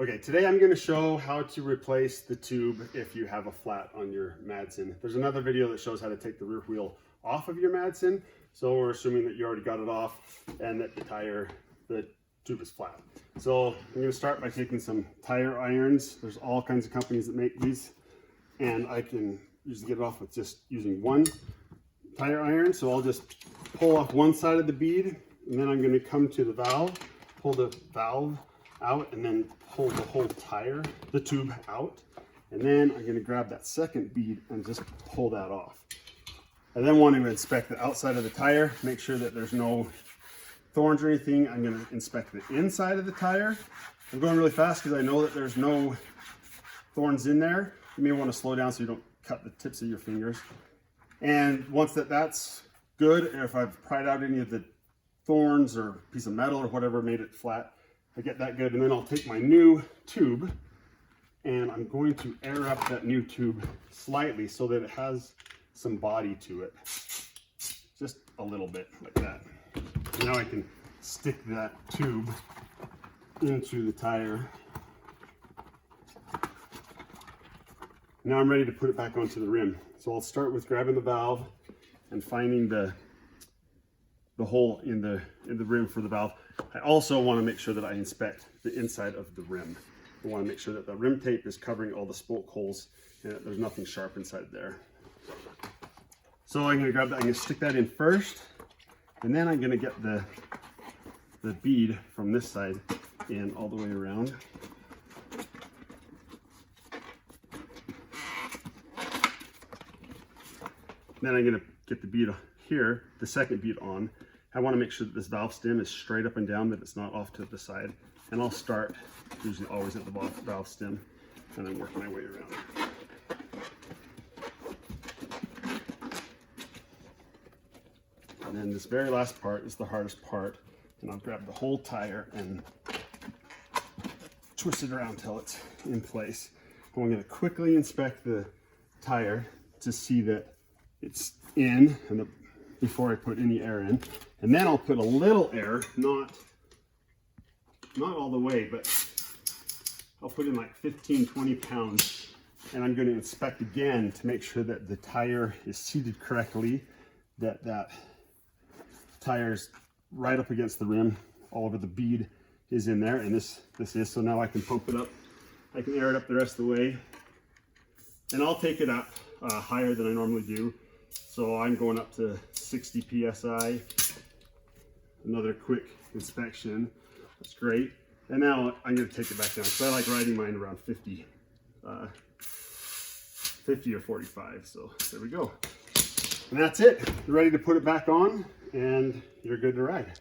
Okay, today I'm going to show how to replace the tube if you have a flat on your Madsen. There's another video that shows how to take the rear wheel off of your Madsen. So we're assuming that you already got it off and that the tube is flat. So I'm going to start by taking some tire irons. There's all kinds of companies that make these, and I can usually get it off with just using one tire iron. So I'll just pull off one side of the bead, and then I'm going to come to the valve, pull the valve out, and then pull the whole the tube out. And then I'm going to grab that second bead and just pull that off. I then want to inspect the outside of the tire, make sure that there's no thorns or anything. I'm going to inspect the inside of the tire. I'm going really fast because I know that there's no thorns in there. You may want to slow down so you don't cut the tips of your fingers. And once that's good, and if I've pried out any of the thorns or piece of metal or whatever made it flat, I get that good. And then I'll take my new tube and I'm going to air up that new tube slightly so that it has some body to it. Just a little bit like that. Now I can stick that tube into the tire. Now I'm ready to put it back onto the rim. So I'll start with grabbing the valve and finding the hole in the rim for the valve. I also want to make sure that I inspect the inside of the rim. I want to make sure that the rim tape is covering all the spoke holes and that there's nothing sharp inside there. So I'm going to grab that, I'm going to stick that in first, and then I'm going to get the bead from this side in all the way around. Then I'm going to get the bead here, the second bead on. I want to make sure that this valve stem is straight up and down, that it's not off to the side. And I'll start usually always at the valve stem and then work my way around. And then this very last part is the hardest part. And I'll grab the whole tire and twist it around till it's in place. And I'm going to quickly inspect the tire to see that it's in and before I put any air in. And then I'll put a little air, not all the way, but I'll put in like 15, 20 pounds. And I'm going to inspect again to make sure that the tire is seated correctly, that tire's right up against the rim, all over the bead is in there, and this is. So now I can pump it up. I can air it up the rest of the way. And I'll take it up higher than I normally do. So I'm going up to 60 PSI. Another quick inspection. That's great. And now I'm going to take it back down. So I like riding mine around 50 or 45. So there we go. And that's it. You're ready to put it back on and you're good to ride.